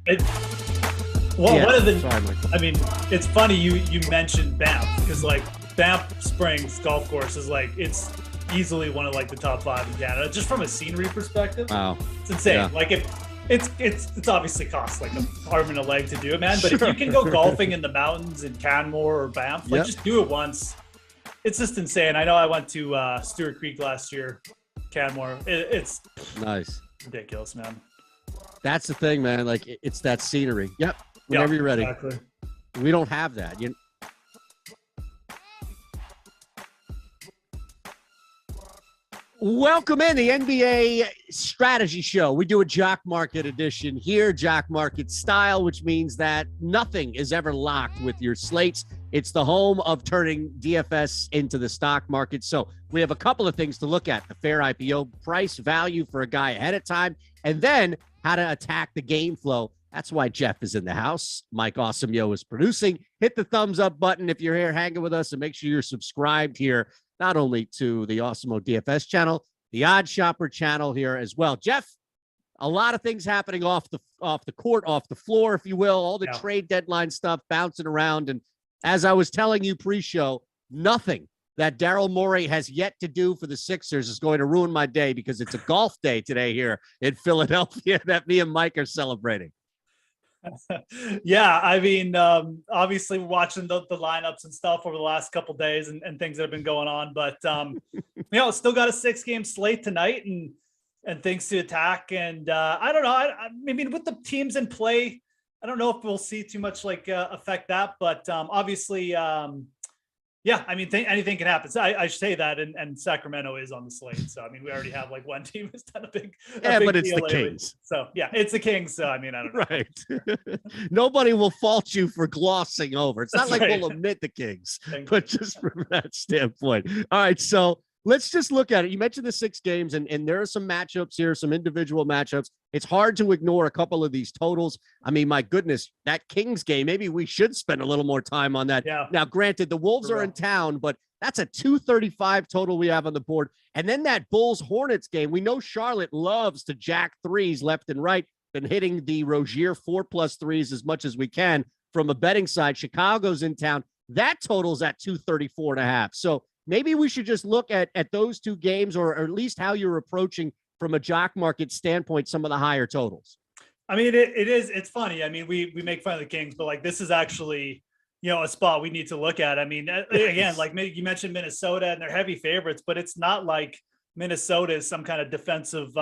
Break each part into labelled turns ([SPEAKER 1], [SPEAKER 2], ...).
[SPEAKER 1] It, well,
[SPEAKER 2] Yeah.
[SPEAKER 1] one of the,
[SPEAKER 2] Sorry, Michael.
[SPEAKER 1] I mean, it's funny you mentioned Banff because like Banff Springs golf course is like it's easily one of like the top 5 in Canada just from a scenery perspective.
[SPEAKER 2] Wow.
[SPEAKER 1] It's insane.
[SPEAKER 2] Yeah.
[SPEAKER 1] Like it's obviously costs like an arm and a leg to do it, man. But if you can go golfing in the mountains in Canmore or Banff, like just do it once. It's just insane. I know I went to Stewart Creek last year, Canmore. It's
[SPEAKER 2] Nice.
[SPEAKER 1] ridiculous, man.
[SPEAKER 2] That's the thing, man. Like it's that scenery. Yep. Whenever you're ready.
[SPEAKER 1] Exactly.
[SPEAKER 2] We don't have that. Welcome in the NBA Strategy Show. We do a Jock Market edition here, Jock Market style, which means that nothing is ever locked with your slates. It's the home of turning DFS into the stock market. So we have a couple of things to look at: the fair IPO price value for a guy ahead of time, and then how to attack the game flow. That's why Geoff is in the house. Mike Awesemo is producing. Hit the thumbs up button if you're here hanging with us, and make sure you're subscribed here, not only to the Awesemo DFS channel, the Odd Shopper channel here as well. Geoff, a lot of things happening off the court, off the floor, if you will, all the trade deadline stuff bouncing around. And as I was telling you pre-show, nothing that Daryl Morey has yet to do for the Sixers is going to ruin my day because it's a golf day today here in Philadelphia that me and Mike are celebrating.
[SPEAKER 1] Yeah, I mean, obviously watching the lineups and stuff over the last couple of days and things that have been going on, but still got a 6-game slate tonight and things to attack. And I don't know. I mean, with the teams in play, I don't know if we'll see too much like affect that, but obviously, yeah, I mean, anything can happen. So I say that, and Sacramento is on the slate. So I mean, we already have like one team has done a big
[SPEAKER 2] but it's the
[SPEAKER 1] lately.
[SPEAKER 2] Kings.
[SPEAKER 1] So yeah, it's the Kings. So I mean, I don't know.
[SPEAKER 2] Right. Nobody will fault you for glossing over. It's not like we'll omit the Kings, but just from that standpoint. All right, so let's just look at it. You mentioned the 6 games, and there are some matchups here, some individual matchups. It's hard to ignore a couple of these totals. I mean, my goodness, that Kings game, maybe we should spend a little more time on that.
[SPEAKER 1] Yeah.
[SPEAKER 2] Now, granted, the Wolves are in town, but that's a 235 total we have on the board. And then that Bulls-Hornets game, we know Charlotte loves to jack threes left and right, been hitting the Rozier 4+ threes as much as we can from a betting side. Chicago's in town. That total's at 234.5. So maybe we should just look at those 2 games, or at least how you're approaching from a Jock Market standpoint some of the higher totals.
[SPEAKER 1] I mean, it's funny. I mean, we make fun of the Kings, but like this is actually, a spot we need to look at. I mean, again, like you mentioned Minnesota and they're heavy favorites, but it's not like Minnesota is some kind of defensive,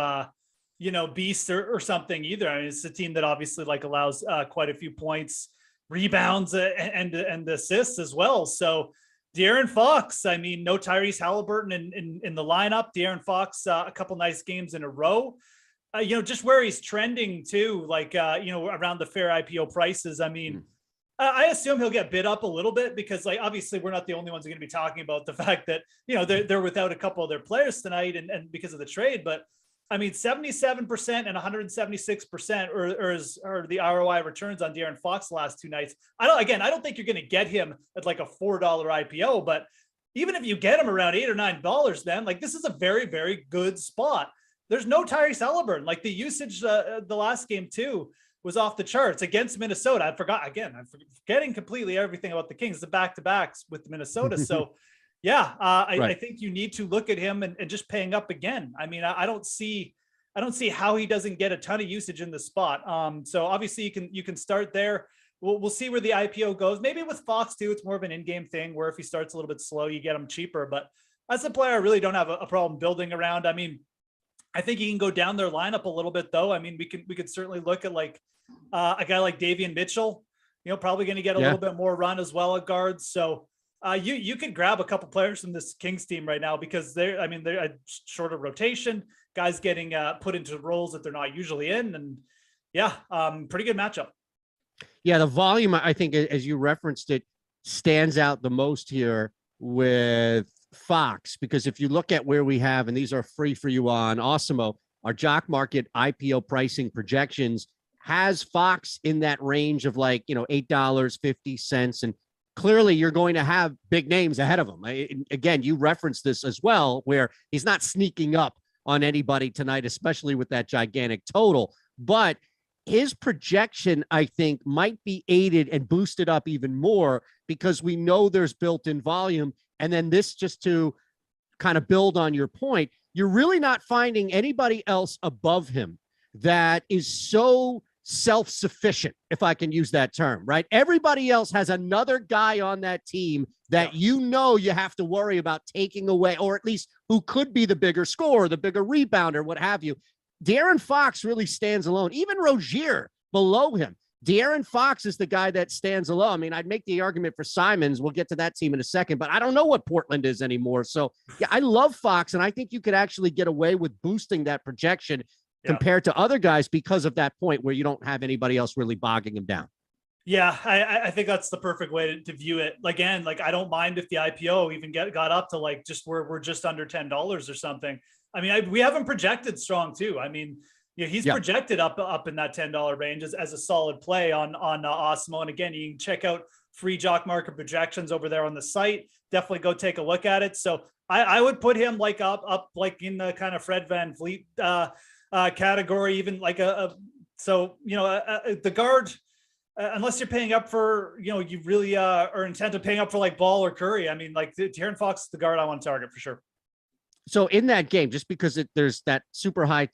[SPEAKER 1] beast or something either. I mean, it's a team that obviously like allows quite a few points, rebounds, and assists as well. So De'Aaron Fox, I mean, no Tyrese Halliburton in the lineup. De'Aaron Fox, a couple nice games in a row. Just where he's trending too, like, around the fair IPO prices. I mean, I assume he'll get bid up a little bit because, like, obviously we're not the only ones who are going to be talking about the fact that, they're without a couple of their players tonight and because of the trade. But I mean, 77% and 176% are the ROI returns on De'Aaron Fox the last 2 nights. I don't think you're going to get him at like a $4 IPO, but even if you get him around $8 or $9, man, like this is a very, very good spot. There's no Tyrese Halliburton. Like the usage, the last game too was off the charts against Minnesota. I'm forgetting completely everything about the Kings, the back-to-backs with Minnesota. So yeah, I think you need to look at him and just paying up again. I mean, I don't see how he doesn't get a ton of usage in the spot. So obviously you can start there. We'll see where the IPO goes. Maybe with Fox too, it's more of an in-game thing where if he starts a little bit slow, you get him cheaper. But as a player, I really don't have a problem building around. I mean, I think he can go down their lineup a little bit though. I mean, we could certainly look at like a guy like Davion Mitchell, probably going to get a little bit more run as well at guards. So you could grab a couple players from this Kings team right now because they're a shorter rotation, guys getting put into roles that they're not usually in. And yeah, pretty good matchup.
[SPEAKER 2] Yeah. The volume, I think, as you referenced it, stands out the most here with Fox, because if you look at where we have, and these are free for you on Awesemo, our Jock Market IPO pricing projections has Fox in that range of like, $8.50. And clearly you're going to have big names ahead of him. Again, you referenced this as well, where he's not sneaking up on anybody tonight, especially with that gigantic total. But his projection, I think, might be aided and boosted up even more because we know there's built-in volume. And then this, just to kind of build on your point, you're really not finding anybody else above him that is so self-sufficient, if I can use that term, right? Everybody else has another guy on that team that you have to worry about taking away, or at least who could be the bigger scorer, the bigger rebounder, what have you. De'Aaron Fox really stands alone. Even Rozier below him. De'Aaron Fox is the guy that stands alone. I mean, I'd make the argument for Simons. We'll get to that team in a second, but I don't know what Portland is anymore. So, yeah, I love Fox, and I think you could actually get away with boosting that projection compared to other guys because of that point where you don't have anybody else really bogging him down.
[SPEAKER 1] Yeah, I think that's the perfect way to view it. Again, like, I don't mind if the IPO even got up to like just where we're just under $10 or something. I mean, we have him projected strong too. I mean, he's projected up in that $10 range as a solid play on Awesemo. And again, you can check out free Jock Market projections over there on the site. Definitely go take a look at it. So I would put him like up like in the kind of Fred VanVleet category, even like the guard. Unless you're paying up for, you really are intent of paying up for like Ball or Curry. I mean, like De'Aaron Fox is the guard I want to target for sure.
[SPEAKER 2] So in that game, just because there's that super high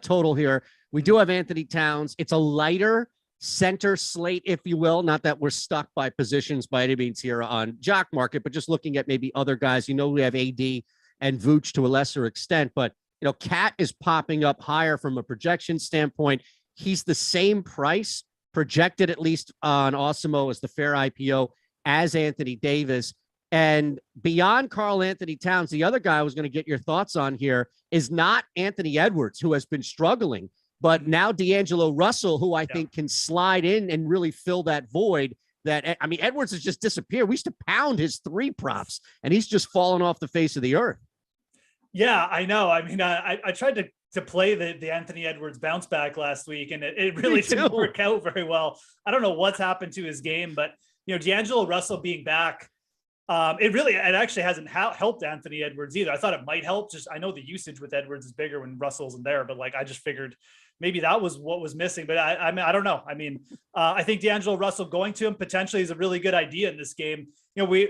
[SPEAKER 2] total here, we do have Anthony Towns. It's a lighter center slate, if you will. Not that we're stuck by positions by any means here on Jock Market, but just looking at maybe other guys. We have AD and Vooch to a lesser extent, but Cat is popping up higher from a projection standpoint. He's the same price, projected at least on Awesemo as the fair IPO, as Anthony Davis. And beyond Karl Anthony Towns, the other guy I was going to get your thoughts on here is not Anthony Edwards, who has been struggling, but now D'Angelo Russell, who I think can slide in and really fill that void. Edwards has just disappeared. We used to pound his three props, and he's just fallen off the face of the earth.
[SPEAKER 1] Yeah, I know. I mean, I tried to play the Anthony Edwards bounce back last week, and it really didn't work out very well. I don't know what's happened to his game, but D'Angelo Russell being back, it actually hasn't helped Anthony Edwards either. I thought it might help. I know the usage with Edwards is bigger when Russell isn't there, but like I just figured maybe that was what was missing. But I mean, I don't know. I mean, I think D'Angelo Russell going to him potentially is a really good idea in this game. We're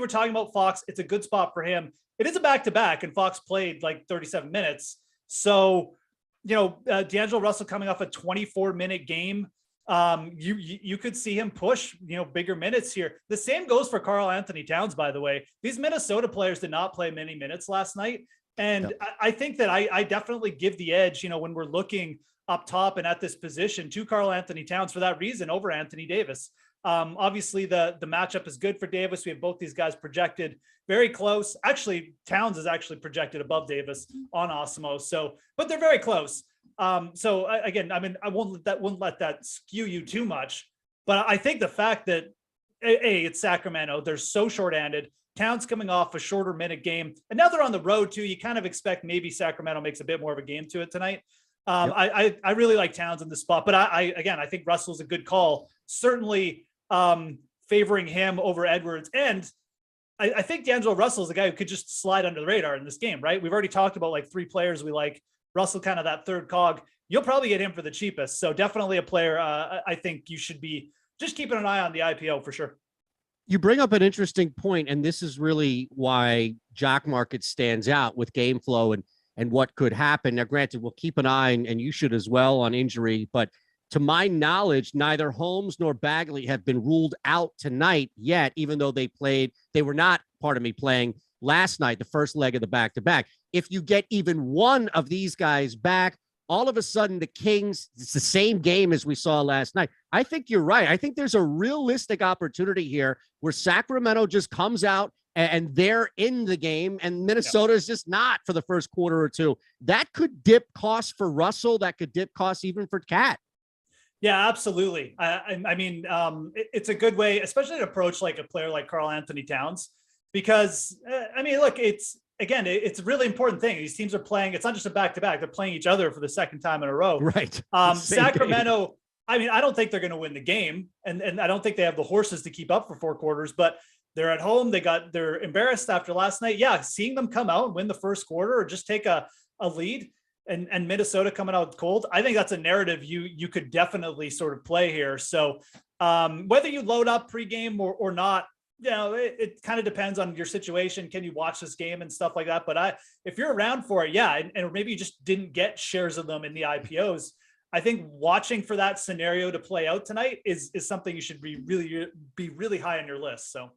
[SPEAKER 1] talking about Fox. It's a good spot for him. It is a back-to-back, and Fox played like 37 minutes. So, D'Angelo Russell coming off a 24-minute game. You could see him push, bigger minutes here. The same goes for Karl Anthony Towns, by the way. These Minnesota players did not play many minutes last night. And I think that I definitely give the edge, when we're looking up top and at this position to Karl Anthony Towns for that reason over Anthony Davis. Obviously the matchup is good for Davis. We have both these guys projected very close. Actually, Towns is actually projected above Davis on Awesemo. But they're very close. Again, I mean, I won't let that skew you too much, but I think the fact that it's Sacramento, they're so short-handed. Towns coming off a shorter minute game, and now they're on the road too. You kind of expect maybe Sacramento makes a bit more of a game to it tonight. I really like Towns in the spot, but I think Russell's a good call. Certainly favoring him over Edwards, and I think D'Angelo Russell is a guy who could just slide under the radar in this game, right? We've already talked about like three players we like. Russell, kind of that third cog. You'll probably get him for the cheapest. So definitely a player I think you should be just keeping an eye on the IPO for sure.
[SPEAKER 2] You bring up an interesting point, and this is really why Jock Market stands out with game flow and what could happen. Now, granted, we'll keep an eye, and you should as well, on injury, but to my knowledge, neither Holmes nor Bagley have been ruled out tonight yet, even though they were not, playing last night, the first leg of the back-to-back. If you get even one of these guys back, all of a sudden the Kings, it's the same game as we saw last night. I think you're right. I think there's a realistic opportunity here where Sacramento just comes out and they're in the game, and Minnesota is just not for the first quarter or two. That could dip costs for Russell. That could dip costs even for Cat.
[SPEAKER 1] Yeah, absolutely. I mean, it's a good way, especially to approach like a player like Karl Anthony Towns, because I mean, look, it's a really important thing. These teams are playing. It's not just a back-to-back. They're playing each other for the second time in a row.
[SPEAKER 2] Right.
[SPEAKER 1] Sacramento, game. I mean, I don't think they're going to win the game, and I don't think they have the horses to keep up for four quarters, but they're at home. They're embarrassed after last night. Yeah, seeing them come out and win the first quarter or just take a lead, and Minnesota coming out cold, I think that's a narrative you could definitely sort of play here. So whether you load up pregame or not, it kind of depends on your situation. Can you watch this game and stuff like that? But if you're around for it, yeah, and maybe you just didn't get shares of them in the IPOs, I think watching for that scenario to play out tonight is something you should be really high on your list. So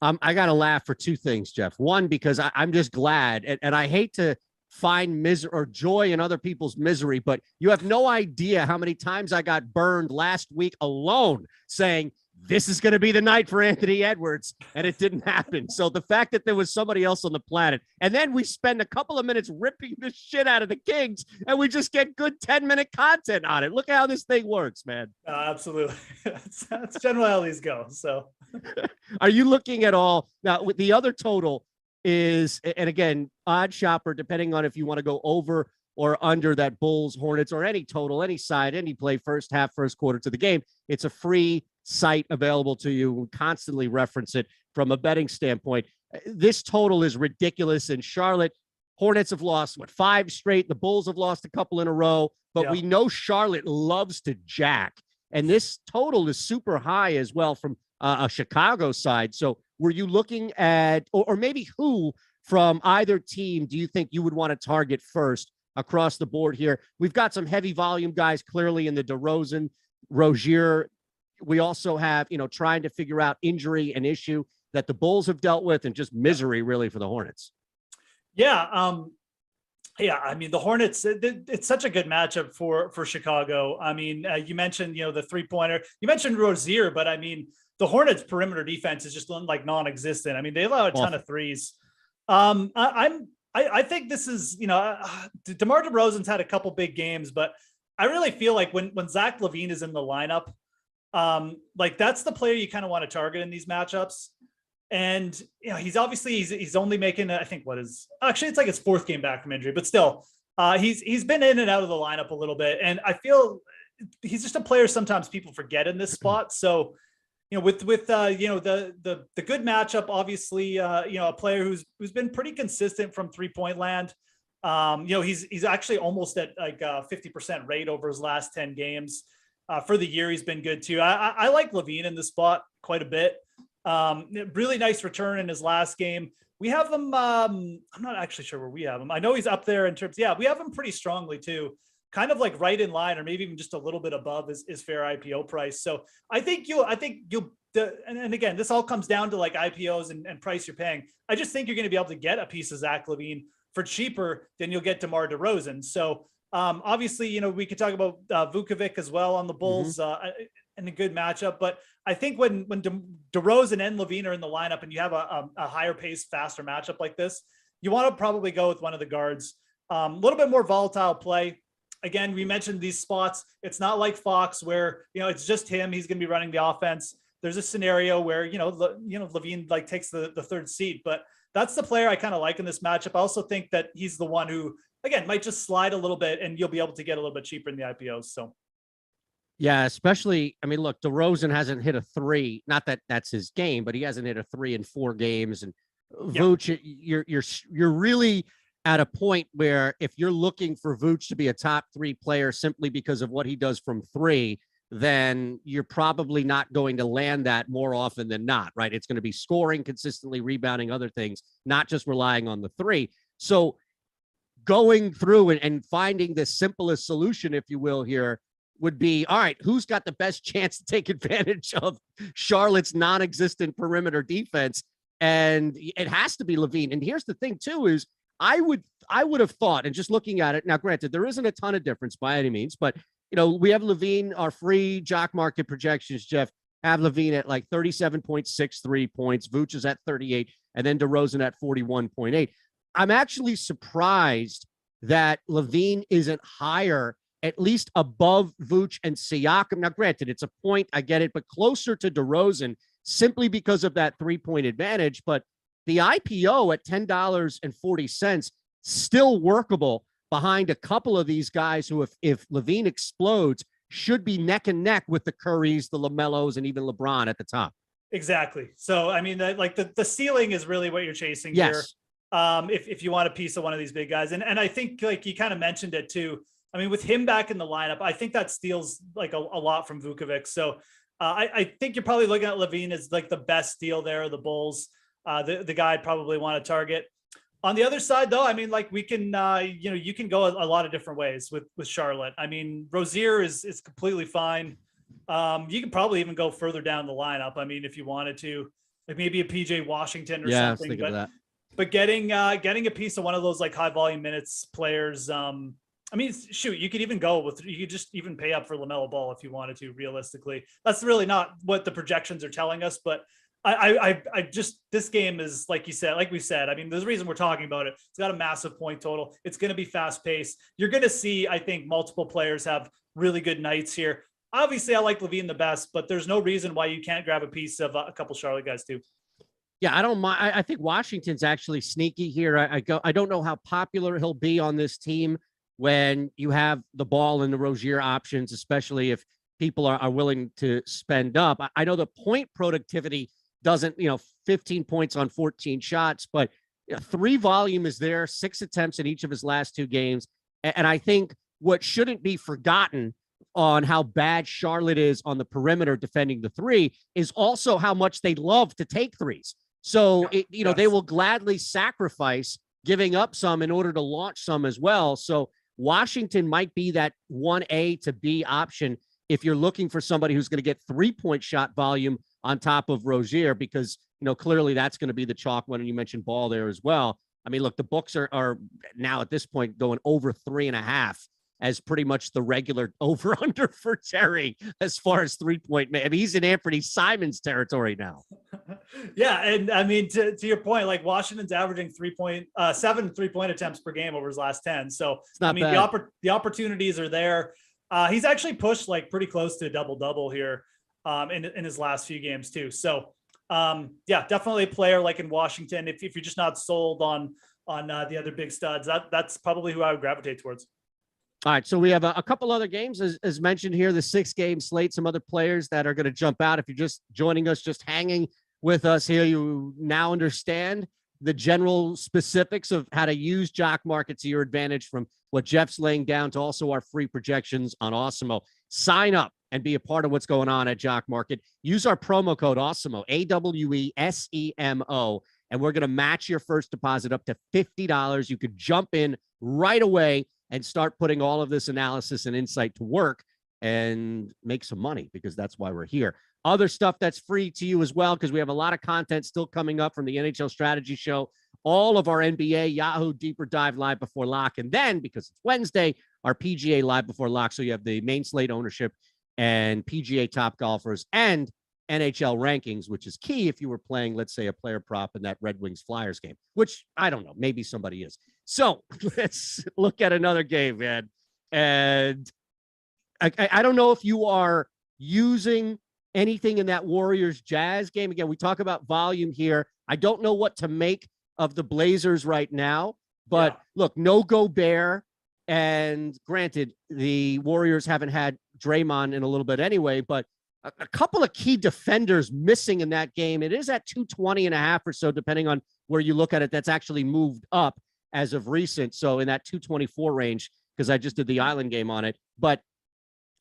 [SPEAKER 2] I got to laugh for two things, Geoff. One, because I'm just glad, and I hate to find misery or joy in other people's misery, but you have no idea how many times I got burned last week alone saying this is going to be the night for Anthony Edwards, and it didn't happen. So the fact that there was somebody else on the planet, and then we spend a couple of minutes ripping the shit out of the Kings, and we just get good 10-minute content on it. Look how this thing works, man.
[SPEAKER 1] Absolutely. That's generally how these go. So
[SPEAKER 2] are you looking at all now with the other total is, and again, odd shopper, depending on if you want to go over or under that Bulls, Hornets, or any total, any side, any play, first half, first quarter to the game. It's a free site available to you. We constantly reference it from a betting standpoint. This total is ridiculous. In Charlotte, Hornets have lost, 5 straight? The Bulls have lost a couple in a row, but we know Charlotte loves to jack. And this total is super high as well from a Chicago side. So were you looking at, or maybe who from either team do you think you would want to target first across the board here? We've got some heavy volume guys clearly in the DeRozan, Rozier. We also have, trying to figure out injury and issue that the Bulls have dealt with and just misery really for the Hornets.
[SPEAKER 1] Yeah. I mean, the Hornets, it's such a good matchup for Chicago. I mean, you mentioned, the 3-pointer, you mentioned Rozier, but I mean, the Hornets perimeter defense is just like non-existent. I mean, they allow a ton of threes. I think this is, DeMar DeRozan's had a couple big games, but I really feel like when Zach LaVine is in the lineup, like that's the player you kind of want to target in these matchups. And he's obviously he's only making, I think it's like his 4th game back from injury, but still he's been in and out of the lineup a little bit. And I feel he's just a player sometimes people forget in this spot. So, with the good matchup, obviously, a player who's been pretty consistent from 3-point land. He's actually almost at like 50% rate over his last 10 games. For the year, he's been good too. I like LaVine in this spot quite a bit. Really nice return in his last game. We have him. I'm not actually sure where we have him. I know he's up there in terms. Yeah, we have him pretty strongly too. Kind of like right in line, or maybe even just a little bit above his fair IPO price. So I think you'll. And again, this all comes down to like IPOs and price you're paying. I just think you're going to be able to get a piece of Zach LaVine for cheaper than you'll get DeMar DeRozan. So obviously, we could talk about Vukovic as well on the Bulls in a good matchup. But I think when DeRozan and LaVine are in the lineup and you have a higher pace, faster matchup like this, you want to probably go with one of the guards. A little bit more volatile play. Again, we mentioned these spots. It's not like Fox where, it's just him. He's going to be running the offense. There's a scenario where, LaVine like takes the 3rd seat, but that's the player I kind of like in this matchup. I also think that he's the one who, again, might just slide a little bit and you'll be able to get a little bit cheaper in the IPOs. So.
[SPEAKER 2] Yeah, especially, I mean, look, DeRozan hasn't hit a 3. Not that that's his game, but he hasn't hit a 3 in 4 games. And Vooch, you're really at a point where if you're looking for Vooch to be a top 3 player simply because of what he does from 3, then you're probably not going to land that more often than not, right? It's going to be scoring consistently, rebounding, other things, not just relying on the 3. So going through and finding the simplest solution, if you will, here would be, all right, who's got the best chance to take advantage of Charlotte's non-existent perimeter defense? And it has to be LaVine. And here's the thing too, is I would have thought, and just looking at it now, granted, there isn't a ton of difference by any means, but we have LaVine, our free Jock Market projections, Geoff, have LaVine at like 37.63 points. Vooch is at 38, and then DeRozan at 41.8. I'm actually surprised that LaVine isn't higher, at least above Vooch and Siakam. Now, granted, it's a point, I get it, but closer to DeRozan simply because of that 3-point advantage. But the IPO at $10.40 still workable behind a couple of these guys who, if LaVine explodes, should be neck and neck with the Currys, the LaMelos, and even LeBron at the top.
[SPEAKER 1] Exactly. So, I mean, the ceiling is really what you're chasing here. if you want a piece of one of these big guys. And I think like you kind of mentioned it too. I mean, with him back in the lineup, I think that steals like a lot from Vukovic. So I think you're probably looking at Levine as like the best steal there of the Bulls. The guy I'd probably want to target. On the other side, though, I mean, like we can, you can go a lot of different ways with Charlotte. I mean, Rozier is completely fine. You can probably even go further down the lineup. I mean, if you wanted to, like maybe a PJ Washington or something. But getting a piece of one of those like high volume minutes players. I mean, shoot, you could even go with, you could just even pay up for LaMelo Ball if you wanted to. Realistically, that's really not what the projections are telling us, but. I just, this game is like you said, like we said, I mean, there's a reason we're talking about it. It's got a massive point total. It's going to be fast paced. You're going to see, I think, multiple players have really good nights here. Obviously I like Levine the best, but there's no reason why you can't grab a piece of a couple Charlotte guys too.
[SPEAKER 2] Yeah, I don't mind. I think Washington's actually sneaky here. I don't know how popular he'll be on this team when you have the Ball and the Rozier options, especially if people are willing to spend up. I know the point productivity doesn't, 15 points on 14 shots, but 3 volume is there, 6 attempts in each of his last 2 games. And I think what shouldn't be forgotten on how bad Charlotte is on the perimeter defending the 3 is also how much they love to take threes. So, they will gladly sacrifice giving up some in order to launch some as well. So Washington might be that 1A to B option if you're looking for somebody who's going to get 3-point shot volume on top of Rozier, because, clearly that's going to be the chalk one. And you mentioned Ball there as well. I mean, look, the books are now at this point going over 3.5 as pretty much the regular over under for Terry as far as 3-point. I mean, he's in Anthony Simons territory now.
[SPEAKER 1] Yeah. And I mean, to your point, like Washington's averaging 7 3-point attempts per game over his last 10. So, I mean, the opportunities are there. He's actually pushed like pretty close to a double-double here in his last few games too. So yeah, definitely a player like in Washington. If you're just not sold on the other big studs, that's probably who I would gravitate towards.
[SPEAKER 2] All right. So we have a couple other games as mentioned here, the 6-game slate, some other players that are going to jump out. If you're just joining us, just hanging with us here, you now understand the general specifics of how to use Jock Market to your advantage, from what Geoff's laying down to also our free projections on Awesemo. Sign up and be a part of what's going on at Jock Market. Use our promo code Awesemo, AWESEMO, and we're going to match your first deposit up to $50. You could jump in right away and start putting all of this analysis and insight to work and make some money, because that's why we're here. Other stuff that's free to you as well, because we have a lot of content still coming up from the NHL Strategy Show, all of our NBA Yahoo Deeper Dive Live Before Lock, and then, because it's Wednesday, our PGA Live Before Lock. So you have the main slate ownership and PGA Top Golfers and NHL rankings, which is key if you were playing, let's say, a player prop in that Red Wings Flyers game, which I don't know, maybe somebody is. So let's look at another game, man. And I don't know if you are using anything in that Warriors Jazz game. Again, we talk about volume here. I don't know what to make of the Blazers right now, but look, no Gobert. And granted, the Warriors haven't had Draymond in a little bit anyway, but a couple of key defenders missing in that game. It is at 220.5 or so, depending on where you look at it. That's actually moved up as of recent. So in that 224 range, because I just did the Island game on it. But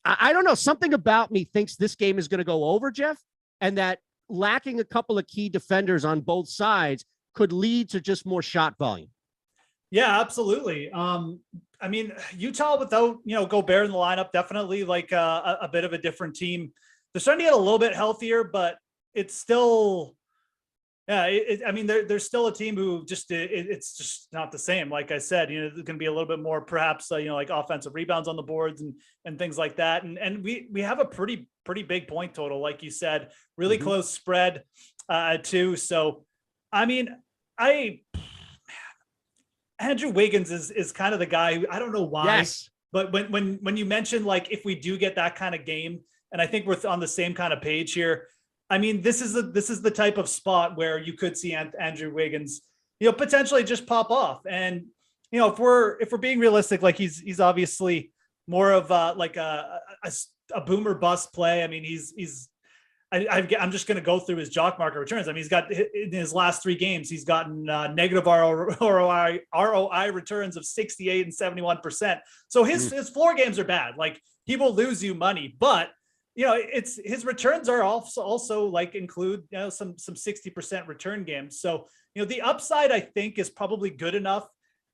[SPEAKER 2] I don't know. Something about me thinks this game is going to go over, Geoff, and that lacking a couple of key defenders on both sides could lead to just more shot volume.
[SPEAKER 1] Yeah, absolutely. I mean, Utah without, Gobert in the lineup, definitely like a bit of a different team. They're starting to get a little bit healthier, but it's still, I mean, there's still a team who just, it's just not the same. Like I said, there's going to be a little bit more, perhaps, like offensive rebounds on the boards and things like that. And we have a pretty big point total, like you said, really close spread too. So, I mean, Andrew Wiggins is kind of the guy who, I don't know why,
[SPEAKER 2] yes.
[SPEAKER 1] But when you mentioned, like, if we do get that kind of game, and I think we're on the same kind of page here. I mean, this is the type of spot where you could see Andrew Wiggins, potentially just pop off. And, if we're being realistic, like he's obviously more of like a boomer bust play. I mean, he's I'm just going to go through his Jock Market returns. I mean, he's got in his last 3 games, he's gotten negative ROI returns of 68 and 71%. So his floor games are bad. Like, he will lose you money, but it's his returns are also like include some 60% return games. So the upside, I think, is probably good enough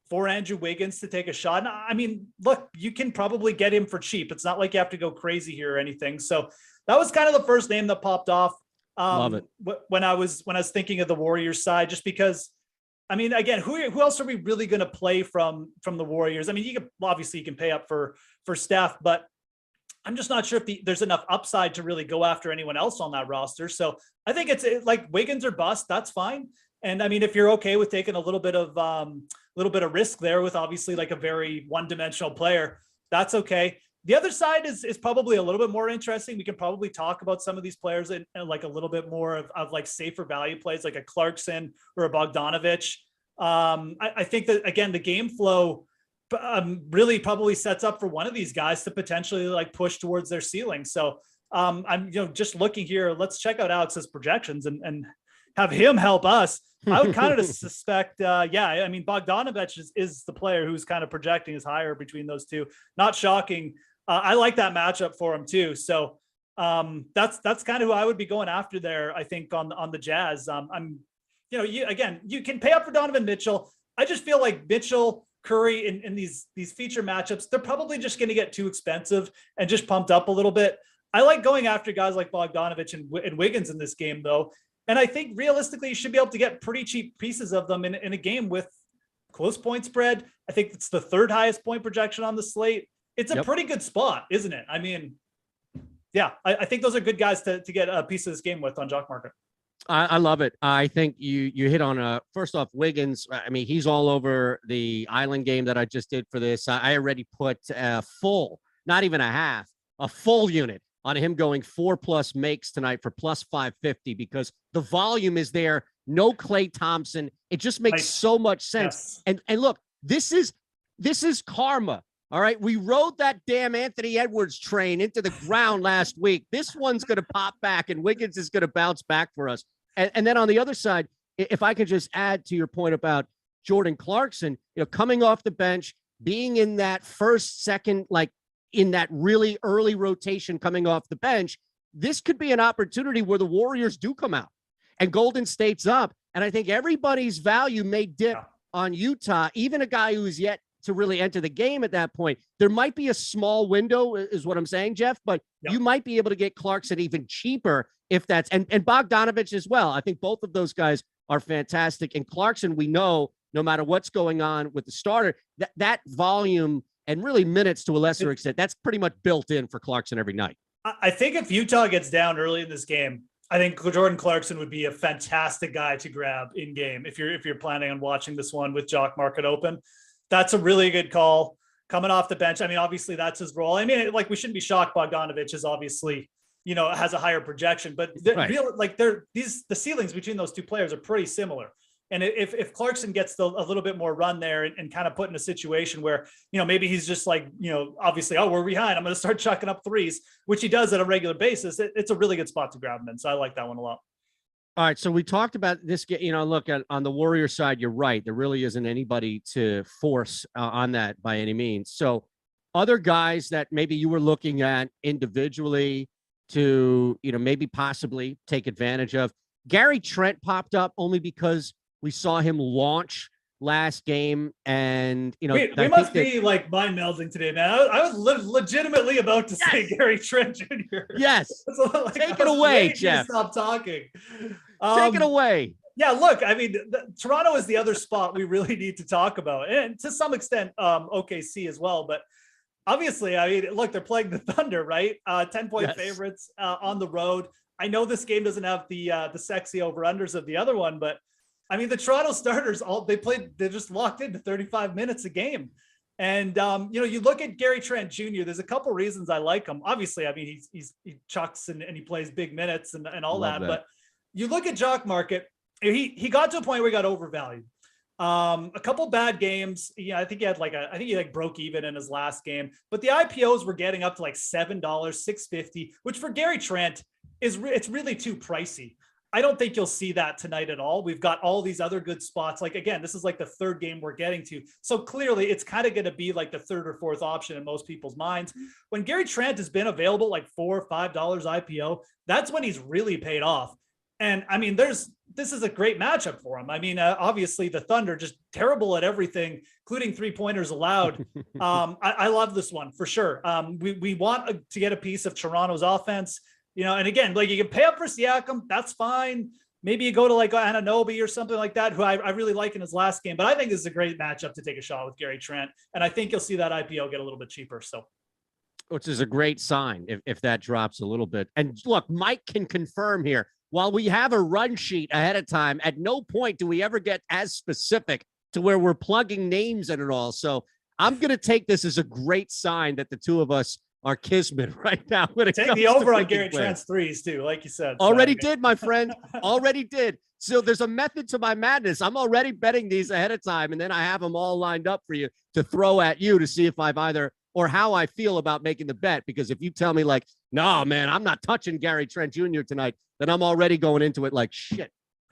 [SPEAKER 1] for Andrew Wiggins to take a shot. And I mean, look, you can probably get him for cheap. It's not like you have to go crazy here or anything. So that was kind of the first name that popped off.
[SPEAKER 2] Love it.
[SPEAKER 1] When I was thinking of the Warriors side, just because, I mean, again, who else are we really going to play from the Warriors? I mean, you can pay up for Steph, but I'm just not sure if there's enough upside to really go after anyone else on that roster. So I think it's like Wiggins or bust. That's fine. And I mean, if you're okay with taking a little bit of risk there with obviously like a very one-dimensional player, that's okay. The other side is probably a little bit more interesting. We can probably talk about some of these players and like a little bit more of like safer value plays, like a Clarkson or a Bogdanovic. I think that, again, the game flow really probably sets up for one of these guys to potentially like push towards their ceiling. So I'm just looking here. Let's check out Alex's projections and have him help us. I would kind of suspect, I mean, Bogdanovic is the player who's kind of projecting is higher between those two. Not shocking. I like that matchup for him too. So that's kind of who I would be going after there, I think, on the Jazz. You can pay up for Donovan Mitchell. I just feel like Mitchell, Curry in these feature matchups, they're probably just going to get too expensive and just pumped up a little bit. I like going after guys like Bogdanovic and Wiggins in this game, though. And I think realistically, you should be able to get pretty cheap pieces of them in a game with close point spread. I think it's the 3rd highest point projection on the slate. It's a pretty good spot, isn't it? I mean, yeah, I think those are good guys to get a piece of this game with on Jock Market.
[SPEAKER 2] I love it. I think you hit on first off, Wiggins. I mean, he's all over the island game that I just did for this. I already put a full, not even a half, a full unit on him going 4+ makes tonight for plus 550 because the volume is there. No Klay Thompson. It just makes so much sense. Yes. And look, this is karma. All right. We rode that damn Anthony Edwards train into the ground last week. This one's going to pop back and Wiggins is going to bounce back for us. And then on the other side, if I could just add to your point about Jordan Clarkson, coming off the bench, being in that first, second, like in that really early rotation coming off the bench, this could be an opportunity where the Warriors do come out and Golden State's up. And I think everybody's value may dip on Utah, even a guy who's yet to really enter the game at that point. There might be a small window is what I'm saying, Geoff, but you might be able to get Clarkson even cheaper if that's, and Bogdanovic as well. I think both of those guys are fantastic. And Clarkson, we know, no matter what's going on with the starter, that volume and really minutes to a lesser extent, that's pretty much built in for Clarkson every night.
[SPEAKER 1] I think if Utah gets down early in this game, I think Jordan Clarkson would be a fantastic guy to grab in game. If you're planning on watching this one with Jock Market open, that's a really good call coming off the bench. I mean, obviously that's his role. I mean, like, we shouldn't be shocked. Bogdanovic is obviously, has a higher projection, but the ceilings between those two players are pretty similar. And if Clarkson gets a little bit more run there and kind of put in a situation where, maybe he's just like, obviously, we're behind, I'm going to start chucking up threes, which he does at a regular basis. It's a really good spot to grab him in. So I like that one a lot.
[SPEAKER 2] All right. So we talked about this, look on the Warrior side, you're right. There really isn't anybody to force on that by any means. So other guys that maybe you were looking at individually to, maybe possibly take advantage of. Gary Trent popped up only because we saw him launch last game, and we
[SPEAKER 1] must be like mind melding today, man. I was legitimately about to say Gary Trent Jr.
[SPEAKER 2] Yes, take it away, Geoff.
[SPEAKER 1] Stop talking.
[SPEAKER 2] Take it away.
[SPEAKER 1] Yeah, look, I mean, Toronto is the other spot we really need to talk about, and to some extent, OKC as well. But obviously, I mean, look, they're playing the Thunder, right? 10-point favorites on the road. I know this game doesn't have the sexy over-unders of the other one, but I mean, the Toronto starters, they're just locked into 35 minutes a game. And, you look at Gary Trent Jr., there's a couple reasons I like him. Obviously, I mean, he chucks and he plays big minutes and all that. But you look at Jock Market, he got to a point where he got overvalued. A couple bad games. Yeah, I think he broke even in his last game, but the IPOs were getting up to like $7, $6.50, which for Gary Trent it's really too pricey. I don't think you'll see that tonight at all. We've got all these other good spots. Like, again, this is like the third game we're getting to. So clearly it's kind of going to be like the third or fourth option in most people's minds. When Gary Trent has been available like $4 or $5 IPO, that's when he's really paid off. And I mean, this is a great matchup for him. I mean, obviously the Thunder just terrible at everything, including 3-pointers allowed. I love this one for sure. We want to get a piece of Toronto's offense. And again, like you can pay up for Siakam, that's fine. Maybe you go to like Anunoby or something like that, who I really like in his last game. But I think this is a great matchup to take a shot with Gary Trent. And I think you'll see that IPO get a little bit cheaper. So,
[SPEAKER 2] which is a great sign if that drops a little bit. And look, Mike can confirm here. While we have a run sheet ahead of time, at no point do we ever get as specific to where we're plugging names in it all. So I'm going to take this as a great sign that the two of us are kismet right now.
[SPEAKER 1] Take the over on Gary Trent's threes too, like you said.
[SPEAKER 2] Already did, my friend. Already did. So there's a method to my madness. I'm already betting these ahead of time, and then I have them all lined up for you to throw at you to see if I've either or how I feel about making the bet. Because if you tell me like, no, man, I'm not touching Gary Trent Jr. tonight, then I'm already going into it like, shit,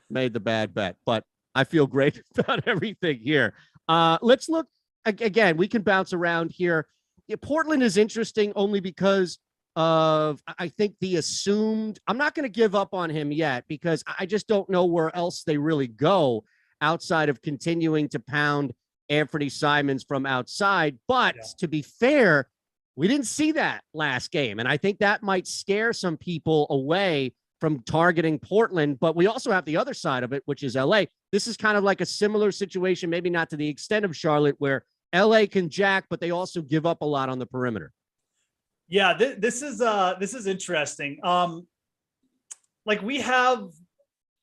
[SPEAKER 2] made the bad bet. But I feel great about everything here. Let's look again. We can bounce around here. Yeah, Portland is interesting only because of, I think, the assumed, I'm not going to give up on him yet because I just don't know where else they really go outside of continuing to pound Anthony Simons from outside. But to be fair, we didn't see that last game. And I think that might scare some people away from targeting Portland. But we also have the other side of it, which is LA. This is kind of like a similar situation, maybe not to the extent of Charlotte, where LA can jack, but they also give up a lot on the perimeter.
[SPEAKER 1] Yeah, this is interesting. Like we have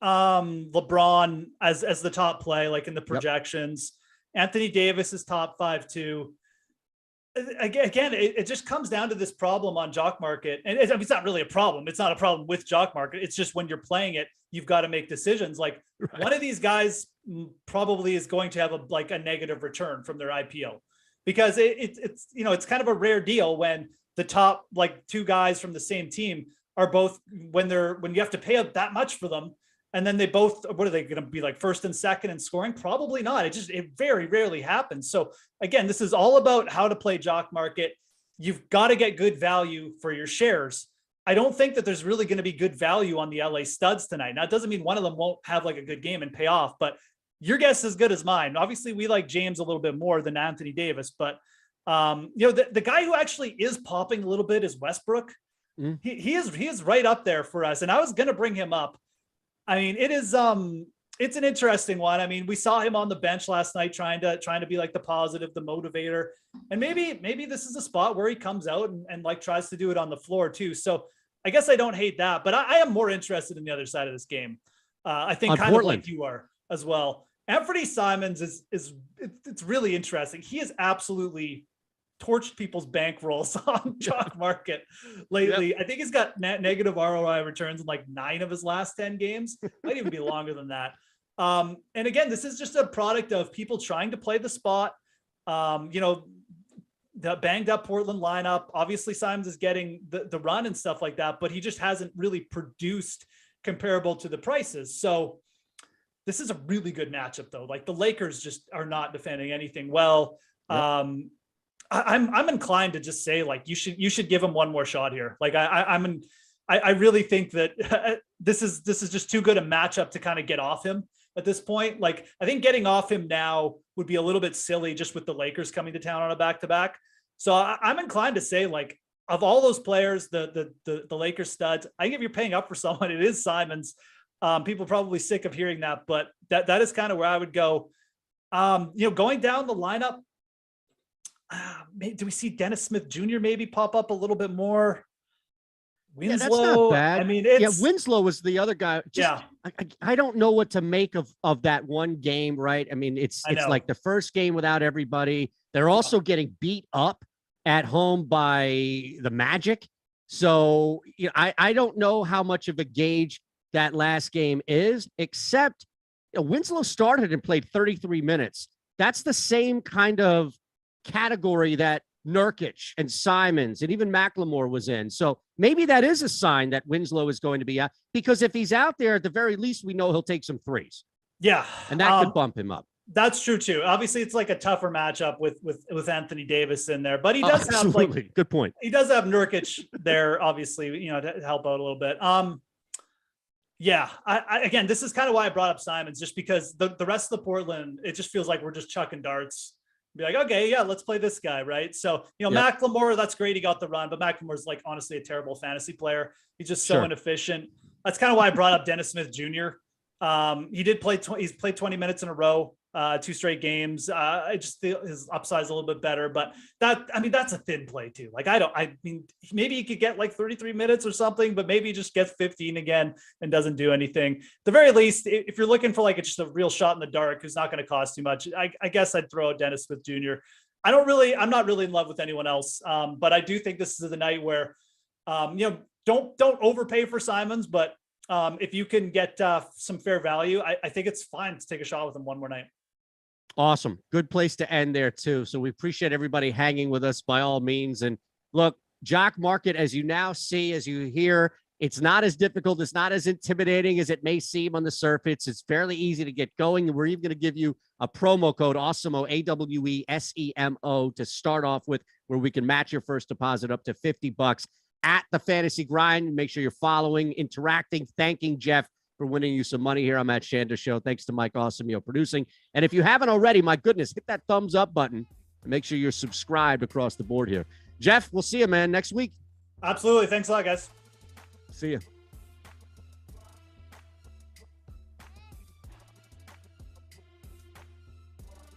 [SPEAKER 1] LeBron as the top play, like in the projections. Yep. Anthony Davis is top 5 too. Again, it just comes down to this problem on Jock Market, and it's not really a problem. It's not a problem with Jock Market. It's just when you're playing it, you've got to make decisions. Like one of these guys probably is going to have a negative return from their IPO, because it's kind of a rare deal when the top like two guys from the same team are both when you have to pay up that much for them. And then they both, what are they going to be like, first and second in scoring? Probably not. It very rarely happens. So again, this is all about how to play Jock Market. You've got to get good value for your shares. I don't think that there's really going to be good value on the LA studs tonight. Now, it doesn't mean one of them won't have like a good game and pay off, but your guess is as good as mine. Obviously, we like James a little bit more than Anthony Davis, but the guy who actually is popping a little bit is Westbrook. Mm. He is right up there for us. And I was going to bring him up. I mean, it's an interesting one. I mean, we saw him on the bench last night trying to be like the positive, the motivator. And maybe this is a spot where he comes out and like tries to do it on the floor too. So I guess I don't hate that, but I am more interested in the other side of this game. I think kind of like you are as well. Anthony Simons it's really interesting. He has absolutely torched people's bankrolls on Jock Market lately. Yep. I think he's got negative ROI returns in like 9 of his last 10 games. Might even be longer than that. And again, this is just a product of people trying to play the spot. The banged up Portland lineup. Obviously, Simons is getting the run and stuff like that, but he just hasn't really produced comparable to the prices. So this is a really good matchup, though. Like the Lakers just are not defending anything well. Yep. I'm inclined to just say like you should give him one more shot here. Like I really think that this is just too good a matchup to kind of get off him at this point. Like I think getting off him now would be a little bit silly just with the Lakers coming to town on a back-to-back. So I'm inclined to say like of all those players, the Lakers studs, I think if you're paying up for someone, it is Simons. People are probably sick of hearing that, but that is kind of where I would go. Going down the lineup. Do we see Dennis Smith Jr. maybe pop up a little bit more? Winslow,
[SPEAKER 2] that's not bad.
[SPEAKER 1] I mean,
[SPEAKER 2] Winslow was the other guy. I don't know what to make of that one game, right? I mean, it's like the first game without everybody. They're also getting beat up at home by the Magic. So I don't know how much of a gauge that last game is, except Winslow started and played 33 minutes. That's the same kind of category that Nurkic and Simons, and even McLemore was in. So maybe that is a sign that Winslow is going to be out, because if he's out there, at the very least, we know he'll take some threes.
[SPEAKER 1] Yeah.
[SPEAKER 2] And that could bump him up.
[SPEAKER 1] That's true too. Obviously, it's like a tougher matchup with Anthony Davis in there, but he does have like
[SPEAKER 2] good point.
[SPEAKER 1] He does have Nurkic there, obviously, to help out a little bit. Yeah. I again, this is kind of why I brought up Simons, just because the rest of the Portland, it just feels like we're just chucking darts. Be like, okay, yeah, let's play this guy, right? So McLemore, that's great, he got the run, but McLemore's like honestly a terrible fantasy player. He's just so inefficient. That's kind of why I brought up Dennis Smith Jr. He did play. He's played 20 minutes in a row, 2 straight games. I just feel his upside is a little bit better, but that's a thin play too. Like maybe he could get like 33 minutes or something, but maybe he just gets 15 again and doesn't do anything. At the very least, if you're looking for like just a real shot in the dark who's not going to cost too much, I guess I'd throw out Dennis Smith Jr. I'm not really in love with anyone else, but I do think this is the night where, don't overpay for Simons, but if you can get some fair value, I think it's fine to take a shot with him one more night.
[SPEAKER 2] Awesome. Good place to end there too. So we appreciate everybody hanging with us by all means. And look, Jock Market, as you now see, as you hear, it's not as difficult. It's not as intimidating as it may seem on the surface. It's fairly easy to get going. And we're even going to give you a promo code, Awesemo, AWESEMO, to start off with, where we can match your first deposit up to $50 at the Fantasy Grind. Make sure you're following, interacting, thanking Geoff for winning you some money here on that Shander Show. Thanks to Mike Awesemo producing. And if you haven't already, my goodness, hit that thumbs up button and make sure you're subscribed across the board here. Geoff, we'll see you, man, next week.
[SPEAKER 1] Absolutely. Thanks a lot, guys.
[SPEAKER 2] See you.